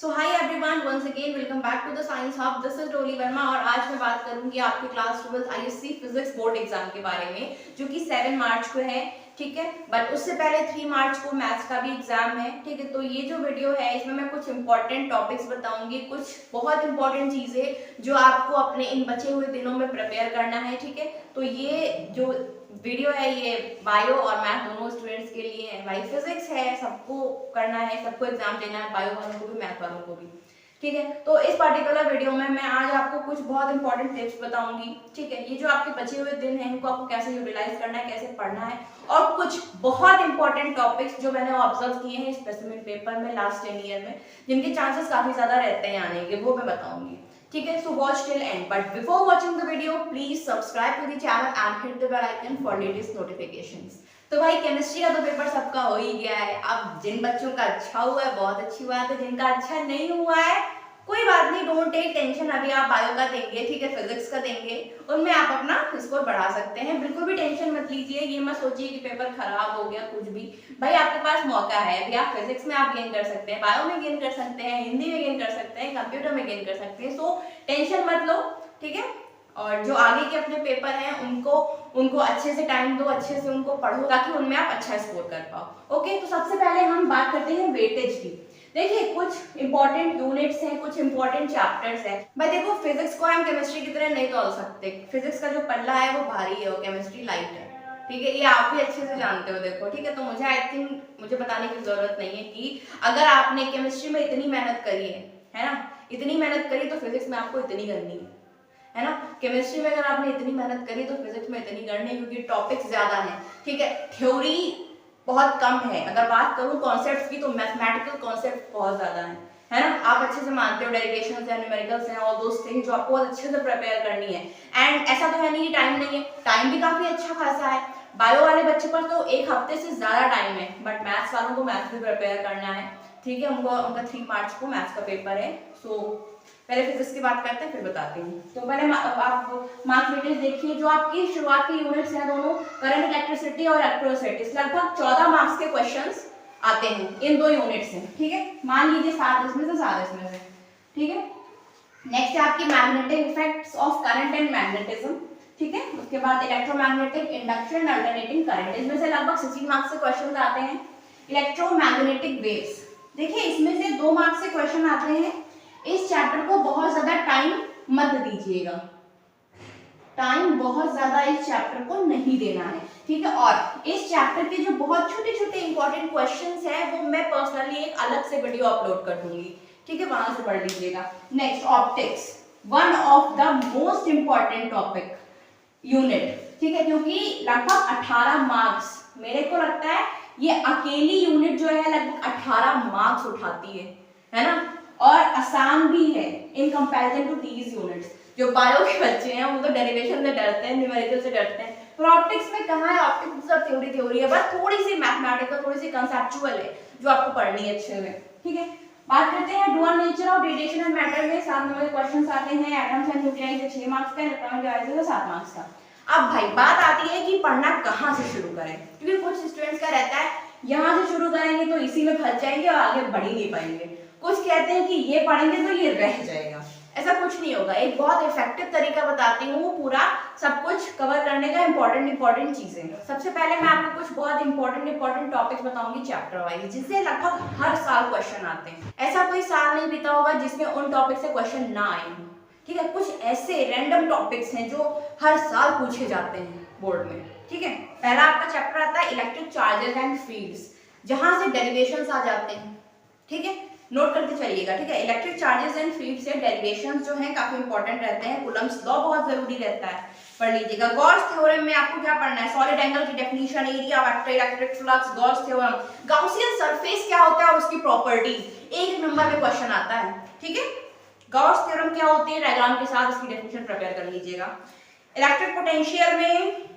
So hi everyone, once again welcome back to the science hub. This is Dolly Verma और आज मैं बात करूंगी आपके class 12 ISC physics board exam के बारे में, जो कि 7 मार्च को है। ठीक है, बट उससे पहले 3 मार्च को मैथ्स का भी एग्जाम है। ठीक है, तो ये जो वीडियो है इसमें मैं कुछ इंपॉर्टेंट टॉपिक्स बताऊंगी, कुछ बहुत इंपॉर्टेंट चीजें जो आपको अपने इन बचे हुए दिनों में प्रिपेयर करना है। ठीक है, तो ये जो वीडियो है ये बायो और मैथ दोनों स्टूडेंट्स के लिए है। भाई फिजिक्स है, सबको करना है, सबको एग्जाम देना है, बायो वालों को भी मैथ वालों को भी। ठीक है, तो इस पर्टिकुलर वीडियो में मैं आज आपको कुछ बहुत इंपॉर्टेंट टिप्स बताऊंगी। ठीक है, ये जो आपके बचे हुए दिन हैं इनको आपको कैसे यूटिलाइज करना है, कैसे पढ़ना है, और कुछ बहुत इंपॉर्टेंट टॉपिक्स जो मैंने ऑब्जर्व किए हैं स्पेसिमेन पेपर में लास्ट 10 ईयर में, जिनके चांसेस काफी ज्यादा रहते हैं आने के, वो मैं बताऊंगी। ठीक है, so watch till end, but before watching the video please subscribe to the channel and hit the bell icon for latest notifications. तो भाई केमिस्ट्री का तो पेपर सबका हो ही गया है। अब जिन बच्चों का अच्छा हुआ है बहुत अच्छी बात है, जिनका अच्छा नहीं हुआ है कोई बात नहीं, डोंट टेक टेंशन। अभी आप बायो का देंगे, ठीक है, फिजिक्स का देंगे, उनमें आप अपना स्कोर बढ़ा सकते हैं। बिल्कुल भी टेंशन मत लीजिए, ये मत सोचिए कि पेपर खराब हो गया कुछ भी। भाई आपके पास मौका है, अभी आप फिजिक्स में आप गेन कर सकते हैं, बायो में गेन कर सकते हैं, हिंदी में गेन कर सकते हैं, कंप्यूटर में गेन कर सकते हैं। सो टेंशन मत लो, ठीक है। और जो आगे के अपने पेपर हैं उनको अच्छे से टाइम दो, अच्छे से उनको पढ़ो, ताकि उनमें आप अच्छा स्कोर कर पाओ। ओके, तो सबसे पहले हम बात करते हैं वेटेज की। देखिए कुछ इंपॉर्टेंट यूनिट्स हैं, कुछ इंपॉर्टेंट चैप्टर्स हैं। भाई देखो फिजिक्स को हम केमिस्ट्री की तरह नहीं तोल सकते। फिजिक्स का जो पल्ला है वो भारी है और केमिस्ट्री लाइट है। ठीक है, ये आप भी अच्छे से जानते हो। देखो ठीक है, तो मुझे आई थिंक मुझे बताने की जरूरत नहीं है कि अगर आपने केमिस्ट्री में इतनी मेहनत करी है ना, इतनी मेहनत करी तो फिजिक्स में आपको इतनी करनी है ना। केमिस्ट्री में अगर आपने इतनी मेहनत करी तो फिजिक्स में इतनी करनी है, क्योंकि टॉपिक्स ज्यादा हैं। ठीक है, थ्योरी बहुत कम है। अगर बात करूं कॉन्सेप्ट्स की तो मैथमेटिकल कॉन्सेप्ट बहुत ज्यादा है ना। आप अच्छे से मानते हो डेरिवेशंस हैं, न्यूमेरिकल्स हैं, ऑल दोस थिंग्स जो आपको अच्छे से प्रिपेयर करनी है। एंड ऐसा तो है नहीं कि टाइम नहीं है, टाइम भी काफी अच्छा खासा है। बायो वाले बच्चे पर तो 1 हफ्ते से ज्यादा टाइम है, बट मैथ्स वालों को मैथ्स भी प्रिपेयर करना है। ठीक है, उनका 3 मार्च को मैथ्स का पेपर है। सो पहले फिजिक्स की बात करते हैं, फिर बताती हूँ। तो पहले आप मार्क्स वेटेज देखिए। जो आपकी शुरुआत की यूनिट्स हैं दोनों, करंट इलेक्ट्रिसिटी और इलेक्ट्रोस्टैटिक्स, लगभग 14 मार्क्स के क्वेश्चंस आते हैं इन 2 यूनिट से। ठीक है, मान लीजिए 7 इसमें से 7 इसमें से। ठीक है, नेक्स्ट है आपकी magnetic effects of current and magnetism. ठीक है, उसके बाद इलेक्ट्रोमैग्नेटिक इंडक्शन अल्टरनेटिंग करंट, इसमें से लगभग 16 मार्क्स के क्वेश्चन आते हैं। इलेक्ट्रोमैग्नेटिक वेव्स, देखिए इसमें से 2 मार्क्स के क्वेश्चन आते हैं। इस चैप्टर को बहुत ज्यादा टाइम मत दीजिएगा, टाइम बहुत ज्यादा इस चैप्टर को नहीं देना है। ठीक है, और इस चैप्टर के जो बहुत छोटे छोटे इंपॉर्टेंट क्वेश्चंस हैं वो मैं पर्सनली एक अलग से वीडियो अपलोड कर दूंगी। ठीक है, वहां से पढ़ लीजिएगा। Next optics, one of the most important topic unit. ठीक है, क्योंकि लगभग 18 मार्क्स, मेरे को लगता है ये अकेली यूनिट जो है लगभग 18 मार्क्स उठाती है ना, और आसान भी है in comparison to these units. जो बायो के बच्चे हैं वो तो डेरिवेशन से डरते हैं, न्यूमेरिकल से डरते हैं, पर ऑप्टिक्स में कहाँ है? ऑप्टिक्स सब थ्योरी है, बस थोड़ी सी मैथमेटिकल, थोड़ी सी कंसेप्चुअल है जो आपको पढ़नी है अच्छे से। ठीक है, बात करते हैं dual nature of radiation and matter में 7 नंबर के क्वेश्चंस आते हैं। एटम्स एंड न्यूक्लियाई से 6 मार्क्स का, इलेक्ट्रॉनिक डिवाइसेस से 7 मार्क्स का। अब भाई बात आती है कि पढ़ना कहाँ से शुरू करें, क्योंकि कुछ स्टूडेंट्स का रहता है यहाँ से शुरू करेंगे तो इसी में फंस जाएंगे और आगे बढ़ ही नहीं पाएंगे। कुछ कहते हैं कि ये पढ़ेंगे तो ये रह जाएगा। ऐसा कुछ नहीं होगा, एक बहुत इफेक्टिव तरीका बताती हूँ पूरा सब कुछ कवर करने का, इंपॉर्टेंट चीजें। सबसे पहले मैं आपको कुछ बहुत इंपॉर्टेंट टॉपिक्स बताऊंगी चैप्टर वाइज, जिससे लगभग हर साल क्वेश्चन आते हैं। ऐसा कोई साल नहीं बीता होगा जिसमें उन टॉपिक से क्वेश्चन ना आए हों। ठीक है, कुछ ऐसे रैंडम टॉपिक्स हैं जो हर साल पूछे जाते हैं बोर्ड में। ठीक है, पहला आपका चैप्टर आता है इलेक्ट्रिक चार्जेस एंड फील्ड्स, जहां से डेरिवेशंस आ जाते हैं। ठीक है, नोट करते चलिएगा। ठीक है, इलेक्ट्रिक चार्जेस एंड फील्ड से डेरिवेशंस जो हैं काफी इंपॉर्टेंट रहते हैं। कूलम्स लॉ बहुत जरूरी रहता है, पढ़ लीजिएगा। गॉस थ्योरम में आपको क्या पढ़ना है? सॉलिड एंगल की definition, area vector, electric flux, Gauss theorem, Gaussian surface क्या होता है और उसकी प्रॉपर्टीज, एक नंबर में क्वेश्चन आता है। ठीक है, गॉस थ्योरम क्या होती है, डायग्राम के साथ इसकी डेफिनेशन प्रिपेयर कर लीजिएगा। इलेक्ट्रिक पोटेंशियल में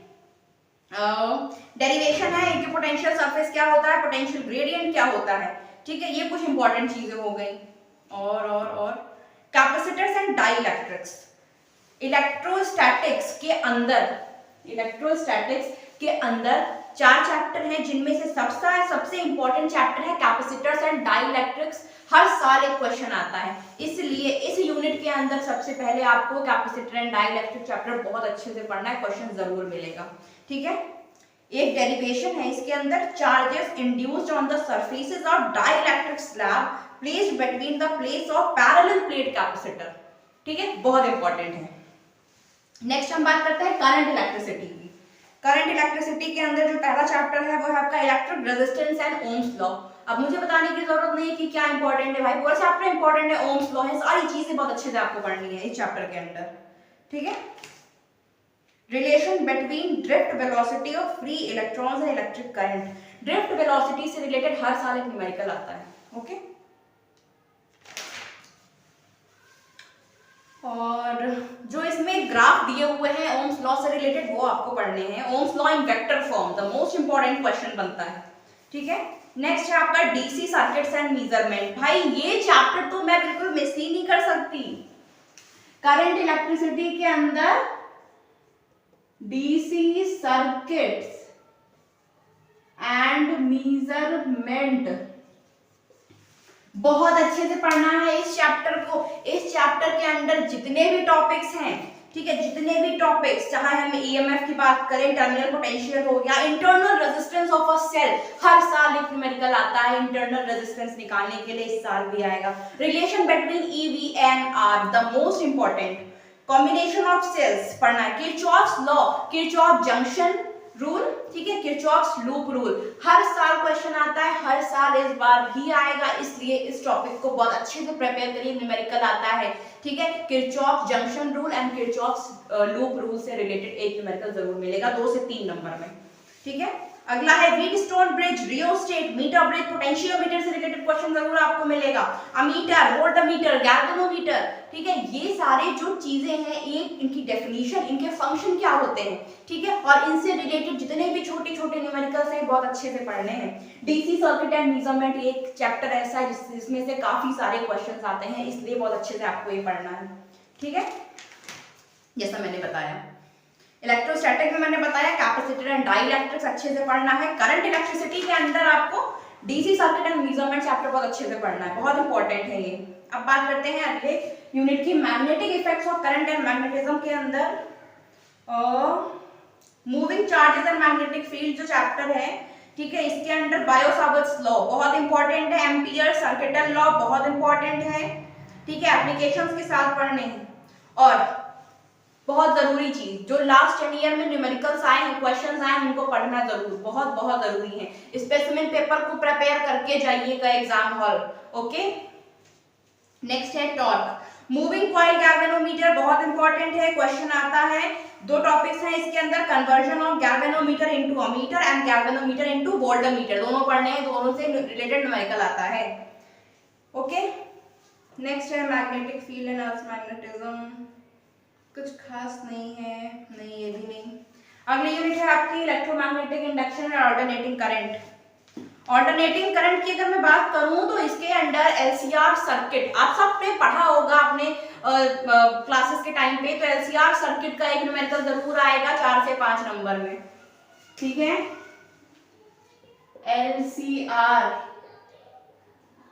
डेरिवेशन है, इनकी पोटेंशियल सरफेस क्या होता है, पोटेंशियल ग्रेडियंट क्या होता है। ठीक है, ये कुछ इंपॉर्टेंट चीजें हो गई। और कैपेसिटर्स एंड डाइइलेक्ट्रिक्स, इलेक्ट्रोस्टैटिक्स के अंदर 4 चैप्टर हैं जिनमें से सबसे इंपॉर्टेंट चैप्टर है कैपेसिटर्स एंड डाइइलेक्ट्रिक्स। हर साल एक क्वेश्चन आता है, इसलिए इस यूनिट के अंदर सबसे पहले आपको कैपेसिटर एंड डाइइलेक्ट्रिक चैप्टर बहुत अच्छे से पढ़ना है, क्वेश्चन जरूर मिलेगा। ठीक है, एक डेरिवेशन है इसके अंदर, charges induced on the surfaces of dielectric slab placed between the plates of parallel plate capacitor. ठीक है, बहुत इंपॉर्टेंट है। नेक्स्ट हम बात करते हैं करंट इलेक्ट्रिसिटी की। करंट इलेक्ट्रिसिटी के अंदर जो पहला चैप्टर है वो है आपका electric resistance and Ohm's law. अब मुझे बताने की जरूरत नहीं है कि क्या इंपॉर्टेंट है भाई, पूरा चैप्टर इंपॉर्टेंट है, ओम्स लॉ है, सारी चीजें बहुत अच्छे से आपको पढ़नी है इस चैप्टर के अंदर। ठीक है, relation between drift velocity of free electrons and electric current. Drift velocity से रिलेटेड हर साल एक न्यूमेरिकल आता है। ओके, और जो इसमें ग्राफ दिए हुए हैं ओम्स लॉ से रिलेटेड वो आपको पढ़ने हैं। Ohm's law in vector form, the most important question बनता है। ठीक है, नेक्स्ट है आपका डीसी सर्किट्स एंड मेजरमेंट। भाई ये चैप्टर तो मैं बिल्कुल मिस ही नहीं कर सकती। करंट इलेक्ट्रिसिटी के अंदर डीसी सर्किट्स एंड मेजरमेंट बहुत अच्छे से पढ़ना है इस चैप्टर को। इस चैप्टर के अंदर जितने भी टॉपिक्स हैं, ठीक है, जितने भी टॉपिक्स, चाहे हम ईएमएफ की बात करें, टर्मिनल पोटेंशियल हो या internal resistance of a cell, हर साल एक न्यूमेरिकल आता है इंटरनल रेजिस्टेंस निकालने के लिए, इस साल भी आएगा। Relation between EV and R, the most important. Combination of cells पढ़ना है, Kirchhoff's law, Kirchhoff junction rule, ठीक है, किरचॉफ्स लूप रूल, हर साल क्वेश्चन आता है, हर साल इस बार भी आएगा, इसलिए इस टॉपिक को बहुत अच्छे से प्रिपेयर करिए। न्यूमेरिकल आता है, ठीक है, Kirchhoff junction rule and Kirchhoff's loop rule से रिलेटेड एक न्यूमेरिकल जरूर मिलेगा 2 से 3 नंबर में। ठीक है, अगला है Wheatstone bridge, rheostat, metre bridge, potentiometer से रिलेटेड क्वेश्चन जरूर आपको मिलेगा। अमीटर, वोल्टमीटर, गैल्वेनोमीटर, ठीक है, ये सारे जो चीजें हैं, एक इनकी डेफिनेशन, इनके फंक्शन क्या होते हैं, ठीक है, और इनसे रिलेटेड जितने भी छोटे छोटे न्यूमेरिकल्स हैं बहुत अच्छे से पढ़ने हैं। डीसी सर्किट एंड मेजरमेंट एक चैप्टर ऐसा है जिसमें से काफी सारे क्वेश्चंस आते हैं, इसलिए बहुत अच्छे से आपको ये पढ़ना है। ठीक है, जैसा मैंने बताया। इलेक्ट्रोस्टैटिक में मैंने बताया कैपेसिटर एंड डाइइलेक्ट्रिक्स अच्छे से पढ़ना है। करंट इलेक्ट्रिसिटी के अंदर आपको DC circuit and measurement chapter बहुत अच्छे से पढ़ना है, बहुत इंपॉर्टेंट है ये। अब बात करते हैं अगले यूनिट की, magnetic effects of current and magnetism के अंदर moving charges and magnetic field जो चैप्टर है, ठीक है, इसके अंदर बायो-सावर्ट्स लॉ बहुत इंपॉर्टेंट है, एम्पियर सर्किटल लॉ बहुत इंपॉर्टेंट है, ठीक है, एप्लीकेशंस के साथ पढ़ने हैं। और बहुत जरूरी चीज, जो लास्ट ईयर में न्यूमेरिकल्स आए हैं, क्वेश्चंस आए हैं, उनको पढ़ना जरूर, बहुत बहुत जरूरी है। स्पेसिमेन पेपर को प्रिपेयर करके जाइएगा एग्जाम हॉल। ओके, नेक्स्ट है टॉर्क, मूविंग कॉइल गैल्वेनोमीटर बहुत इंपॉर्टेंट है, क्वेश्चन आता है। 2 टॉपिक्स हैं इसके अंदर, conversion of galvanometer into ammeter and galvanometer into voltmeter, दोनों पढ़ने हैं, दोनों से रिलेटेड न्यूमेरिकल आता है। ओके, नेक्स्ट है magnetic field and earth magnetism, कुछ खास नहीं है, नहीं ये भी नहीं। अगली यूनिट है आपकी electromagnetic induction and alternating current. Alternating current की अगर मैं बात करूं तो इसके अंडर एलसीआर सर्किट, आप सबने पढ़ा होगा अपने क्लासेस के टाइम पे, तो एलसीआर सर्किट का एक न्यूमेरिकल जरूर आएगा 4 से 5 नंबर में। ठीक है, एलसीआर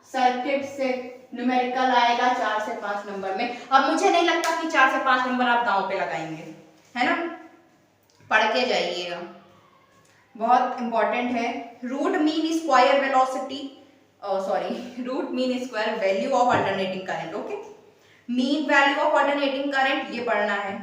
सर्किट से न्यूमेरिकल आएगा 4 से 5 नंबर में। अब मुझे नहीं लगता कि 4 से 5 नंबर आप दांव पे लगाएंगे, है ना, पढ़ के जाइएगा, बहुत इंपॉर्टेंट है। Root mean square velocity, root mean square value of alternating current. Okay, mean value of alternating current ये पढ़ना है।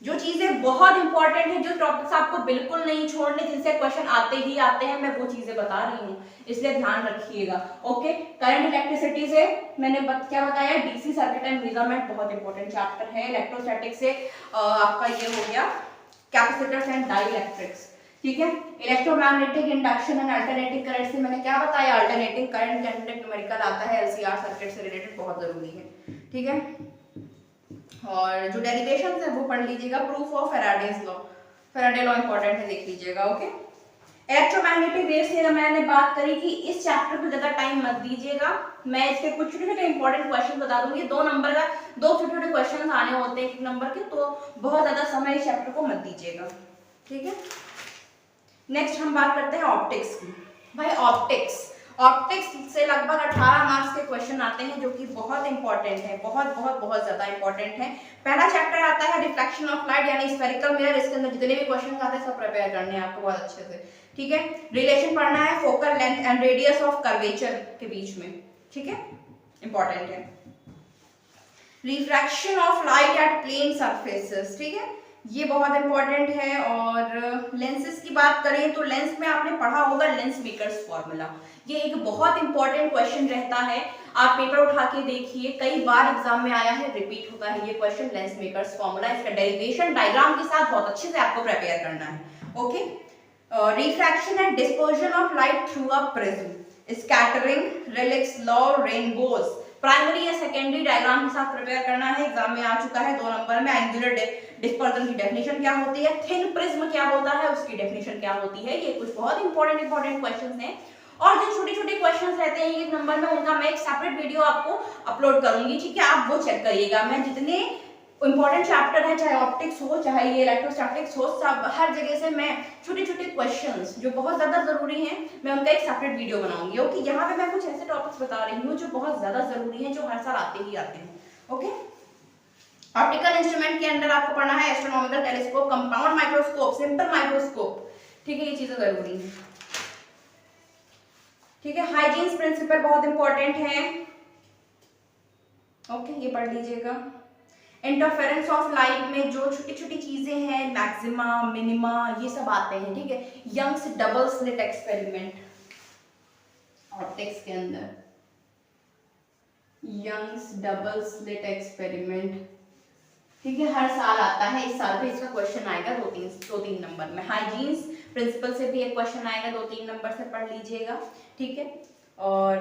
जो चीजें बहुत इंपॉर्टेंट है, जो टॉपिक्स आपको बिल्कुल नहीं छोड़ने, जिनसे क्वेश्चन आते ही आते हैं, मैं वो चीजें बता रही हूँ, इसलिए ध्यान रखिएगा। ओके, करंट इलेक्ट्रिसिटी से मैंने क्या बताया, डीसी सर्किट एंड मेजरमेंट बहुत इंपॉर्टेंट चैप्टर है। इलेक्ट्रोस्टैटिक से आपका ये हो गया कैपेसिटर्स एंड डाइइलेक्ट्रिक्स। ठीक है, electromagnetic induction and alternating current से मैंने क्या बताया, अल्टरनेटिंग करंट के अंदर न्यूमेरिकल आता है, एलसीआर सर्किट से रिलेटेड बहुत जरूरी है। ठीक है, और जो डेरिवेशंस है वो पढ़ लीजिएगा। Proof of Faraday's law, Faraday law important है, देख लीजिएगा। ओके, इलेक्ट्रोमैग्नेटिक वेव्स की मैंने बात करी कि इस चैप्टर को ज्यादा टाइम मत दीजिएगा, मैं इसके कुछ छोटे छोटे इंपॉर्टेंट क्वेश्चन बता दूंगी। 2 नंबर का 2 छोटे छोटे क्वेश्चन आने होते हैं 1 नंबर के, तो बहुत ज्यादा समय इस चैप्टर को मत दीजिएगा। ठीक है, नेक्स्ट हम बात करते हैं ऑप्टिक्स की। भाई ऑप्टिक्स से लगभग 18 मार्क्स के क्वेश्चन आते हैं जो कि बहुत इंपॉर्टेंट है, बहुत ज्यादा इंपॉर्टेंट है। पहला चैप्टर आता है रिफ्लेक्शन ऑफ लाइट यानी स्फेरिकल मिरर। इसके अंदर जितने भी क्वेश्चन आते हैं सब प्रिपेयर करने हैं आपको बहुत अच्छे से, ठीक है। रिलेशन पढ़ना है focal length and radius of curvature के बीच में, ठीक है, इंपॉर्टेंट है। Refraction of light at plane surfaces, ठीक है, ये बहुत इंपॉर्टेंट है। और लेंसेज की बात करें तो लेंस में आपने पढ़ा होगा लेंस मेकर्स फॉर्मूला, ये एक बहुत इंपॉर्टेंट क्वेश्चन रहता है। आप पेपर उठा के देखिए, कई बार एग्जाम में आया है, रिपीट होता है ये क्वेश्चन, लेंस मेकर्स फॉर्मूला। इसका डेरिवेशन डायग्राम के साथ बहुत अच्छे से आपको प्रिपेयर करना है, okay. Refraction and dispersion of light through a prism, scattering, relics law, rainbows, primary या सेकेंडरी डायग्राम के साथ प्रिपेयर करना है। एग्जाम में आ चुका है 2 नंबर में। एंगुलर डिस्पर्जन की डेफिनेशन क्या होती है, थिन प्रिज्म क्या होता है, उसकी डेफिनेशन क्या होती है। ये कुछ बहुत इंपॉर्टेंट क्वेश्चंस हैं। और जो छोटे क्वेश्चंस रहते हैं 1 नंबर में, उनका मैं एक सेपरेट वीडियो आपको अपलोड करूंगी, ठीक है, आप वो चेक करिएगा। मैं जितने इंपॉर्टेंट चैप्टर है, चाहे ऑप्टिक्स हो चाहे ये इलेक्ट्रोस्टैटिक्स हो, सब हर जगह से मैं छोटे क्वेश्चंस जो बहुत ज्यादा जरूरी हैं, मैं उनका एक सेपरेट वीडियो बनाऊंगी, ओके। यहाँ पे मैं कुछ ऐसे टॉपिक्स बता रही हूँ जो बहुत ज्यादा जरूरी हैं, जो हर साल आते ही आते हैं, ओके। ऑप्टिकल इंस्ट्रूमेंट के अंदर आपको पढ़ना है astronomical telescope, compound microscope, simple microscope, ठीक है, ये चीजें जरूरी है, ठीक है। हाइजीन्स प्रिंसिपल बहुत इंपॉर्टेंट है, ओके, ये पढ़ लीजिएगा। इंटरफेरेंस ऑफ लाइट में जो छोटी चीजें हैं, मैक्सिमा, मिनिमा, ये सब आते हैं, ठीक है। Young's double slit experiment optics के अंदर, यंग्स डबल स्लिट एक्सपेरिमेंट, ठीक है, हर साल आता है। इस साल भी इसका क्वेश्चन आएगा 2-3 नंबर में। हाइजीन्स प्रिंसिपल से भी एक क्वेश्चन आएगा, 2-3 नंबर से पढ़ लीजिएगा, ठीक है। और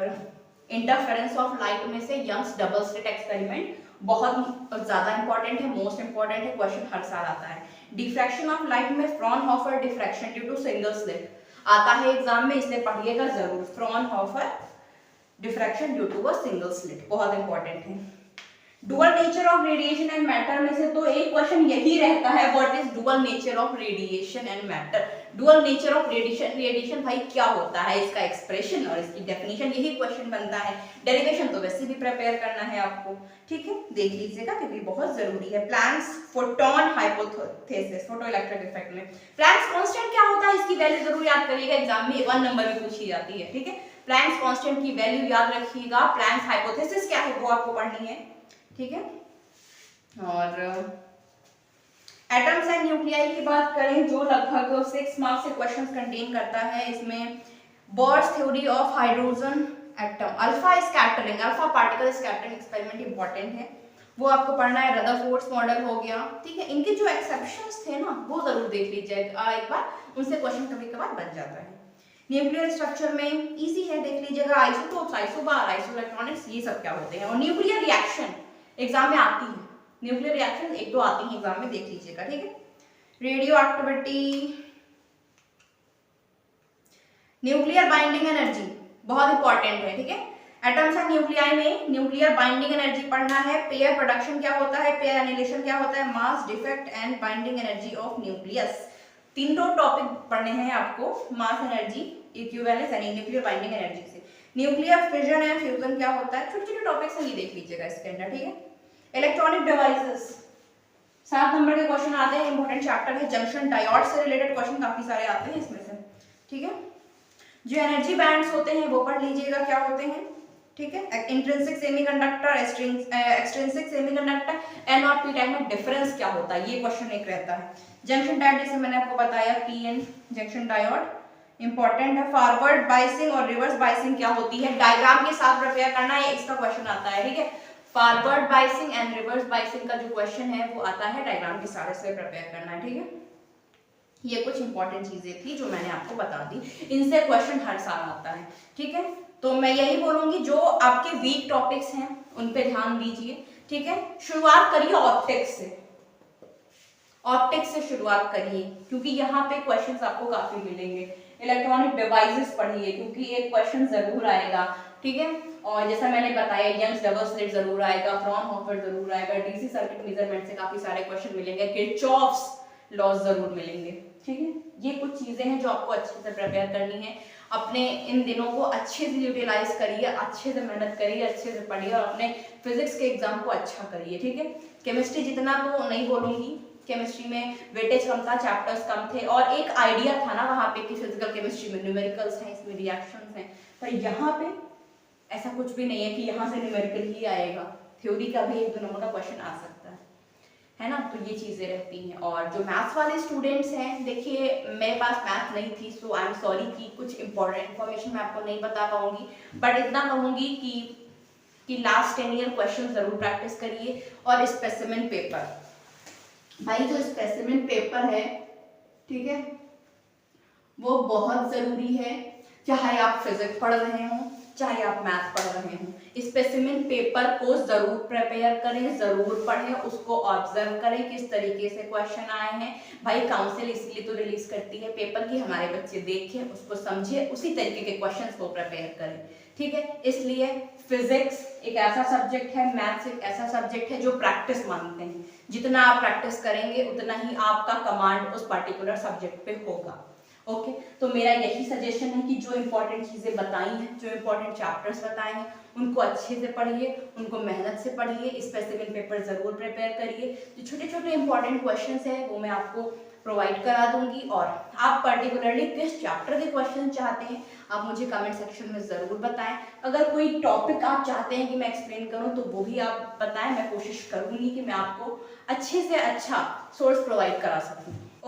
इंटरफेरेंस ऑफ लाइट में से यंग्स डबल स्लिट एक्सपेरिमेंट बहुत ज्यादा इंपॉर्टेंट है, मोस्ट इंपॉर्टेंट है, क्वेश्चन हर साल आता है। डिफ्रैक्शन ऑफ लाइट में Fraunhofer diffraction due to single slit आता है एग्जाम में, इसलिए पढ़िएगा जरूर। Fraunhofer diffraction due to a single slit बहुत इंपॉर्टेंट है। Dual nature of radiation and matter में से तो एक क्वेश्चन यही रहता है, what is dual nature of radiation and matter. Dual nature of radiation भाई क्या होता है, इसका एक्सप्रेशन और इसकी डेफिनेशन, यही क्वेश्चन बनता है। डेरिवेशन तो वैसे भी प्रिपेयर करना है आपको, ठीक है, देख लीजिएगा क्योंकि बहुत जरूरी है। Planck's photon hypothesis, photo electric effect में प्लैंक्स कांस्टेंट क्या होता है, इसकी वैल्यू जरूर याद करिएगा, एग्जाम में 1 नंबर में पूछी जाती है, ठीक है। प्लैंक्स कांस्टेंट की वैल्यू याद रखिएगा। प्लैंक्स हाइपोथेसिस क्या है वो आपको पढ़नी है, ठीक है। और एटम्स एंड न्यूक्लियाई की बात करें जो लगभग 6 मार्क्स से क्वेश्चंस कंटेन करता है, इसमें bourse theory of hydrogen atom, alpha scattering, alpha particle scattering experiment important है, वो आपको पढ़ना है। रदरफोर्ड्स मॉडल हो गया, ठीक है। इनके जो एक्सेप्शंस थे ना वो जरूर देख लीजिए एक बार, उनसे क्वेश्चन कभी कभार बन जाता है। न्यूक्लियर स्ट्रक्चर में इजी है, देख लीजिएगा, आइसोटोप्स, आइसोबार, आइसोइलेक्ट्रॉनिक्स, ये सब क्या होते हैं। और न्यूक्लियर रिएक्शन एग्जाम में आती है, न्यूक्लियर रिएक्शन 1-2 आती है एग्जाम में, देख लीजिएगा, ठीक है। Radio activity, nuclear binding energy बहुत इंपॉर्टेंट है, ठीक है। एटम्स एंड न्यूक्लियाई में न्यूक्लियर बाइंडिंग एनर्जी पढ़ना है। पेयर प्रोडक्शन क्या होता है, पेयर एनिलेशन क्या होता है, mass defect and binding energy of nucleus, तीनों टॉपिक पढ़ने हैं आपको। मास एनर्जी, इक्विवेलेंस यानी न्यूक्लियर बाइंडिंग एनर्जी से। न्यूक्लियर फिजन एंड फ्यूजन क्या होता है, छोटे टॉपिक्स हैं, ये देख लीजिएगा इसके अंदर, ठीक है। इलेक्ट्रॉनिक डिवाइसेस 7 नंबर के क्वेश्चन आते हैं, इंपॉर्टेंट चैप्टर है। जंक्शन डायोड से रिलेटेड क्वेश्चन काफी सारे आते हैं इसमें से, ठीक है। जो एनर्जी बैंड्स होते हैं वो पढ़ लीजिएगा क्या होते हैं, ठीक है। Intrinsic semiconductor, extrinsic semiconductor, N और पी टाइप में डिफरेंस क्या होता है, ये क्वेश्चन एक रहता है। जंक्शन डायोड जैसे मैंने आपको बताया, पीएन जंक्शन डायोड इंपॉर्टेंट है। फॉरवर्ड बाइसिंग और रिवर्स बाइसिंग क्या होती है, डायग्राम के साथ प्रिपेयर करना है, इसका क्वेश्चन आता है, ठीक है। Forward biasing and reverse biasing का जो क्वेश्चन है वो आता है डायग्राम के साथ, से प्रिपेयर करना है, ठीक है। ये कुछ इंपॉर्टेंट चीजें थी जो मैंने आपको बता दी, इनसे क्वेश्चन हर साल आता है, ठीक है। तो मैं यही बोलूंगी जो आपके वीक टॉपिक्स हैं उन पे ध्यान दीजिए, ठीक है। शुरुआत करिए ऑप्टिक्स से, ऑप्टिक्स से शुरुआत करिए क्योंकि यहाँ पे क्वेश्चंस आपको काफी मिलेंगे। इलेक्ट्रॉनिक डिवाइसेस पढ़िए क्योंकि एक क्वेश्चन जरूर आएगा, ठीक है। और जैसा मैंने बताया यंग्स डबल स्लिट जरूर आएगा, फ्रॉनहोफर जरूर आएगा, डीसी सर्किट मेजरमेंट से काफी सारे क्वेश्चन मिलेंगे, किरचॉफ्स लॉज जरूर मिलेंगे, ठीक है। ये कुछ चीजें हैं जो आपको अच्छे से प्रिपेयर करनी है। अपने इन दिनों को अच्छे से यूटिलाइज करिए, अच्छे से मेहनत करिए, अच्छे से पढ़िए और अपने फिजिक्स के एग्जाम को अच्छा करिए, ठीक है। केमिस्ट्री जितना तो नहीं बोलूंगी, केमिस्ट्री में वेटेज कम था, चैप्टर्स कम थे और एक आइडिया था ना वहाँ पे कि फिजिकल केमिस्ट्री में न्यूमेरिकल्स हैं, इसमें रिएक्शंस हैं, पर यहाँ पे ऐसा कुछ भी नहीं है कि यहाँ से न्यूमेरिकल ही आएगा, थ्योरी का भी 1-2 नंबर का क्वेश्चन आ सकता है ना। तो ये चीजें रहती हैं। और जो मैथ्स वाले स्टूडेंट्स हैं, देखिए मेरे पास मैथ नहीं थी, सो आई एम सॉरी कि कुछ इंपॉर्टेंट इन्फॉर्मेशन मैं आपको नहीं बता पाऊंगी, बट इतना कहूंगी कि लास्ट 10 ईयर क्वेश्चन जरूर प्रैक्टिस करिए। और स्पेसिमेन पेपर, भाई जो स्पेसिमेन पेपर है, ठीक है, वो बहुत जरूरी है, चाहे आप फिजिक्स पढ़ रहे हो चाहे आप मैथ पढ़ रहे हो। स्पेसिमेन पेपर को जरूर प्रिपेयर करें, जरूर पढ़ें, उसको ऑब्जर्व करें किस तरीके से क्वेश्चन आए हैं। भाई काउंसिल इसलिए तो रिलीज करती है पेपर की हमारे बच्चे देखें, उसको समझे, उसी तरीके के क्वेश्चंस को प्रिपेयर करें, ठीक है। इसलिए फिजिक्स एक ऐसा सब्जेक्ट है, मैथ्स एक ऐसा सब्जेक्ट है जो प्रैक्टिस मांगते हैं। जितना आप प्रैक्टिस करेंगे उतना ही आपका कमांड उस पर्टिकुलर सब्जेक्ट पे होगा। ओके तो मेरा यही सजेशन है कि जो इंपॉर्टेंट चीजें बताई हैं, जो इंपॉर्टेंट चैप्टर्स बताए हैं, उनको अच्छे से पढ़िए, उनको मेहनत से पढ़िए, स्पेसिफिक पेपर जरूर प्रिपेयर करिए। जो छोटे छोटे इंपॉर्टेंट क्वेश्चंस हैं वो मैं आपको प्रोवाइड करा दूंगी। और आप पर्टिकुलरली किस चैप्टर के क्वेश्चन चाहते हैं आप मुझे कमेंट सेक्शन में जरूर बताएं। अगर कोई टॉपिक आप चाहते हैं कि मैं एक्सप्लेन करूं तो वो भी आप बताएं, मैं कोशिश करूंगी कि मैं आपको अच्छे से अच्छा सोर्स प्रोवाइड करा सकूं।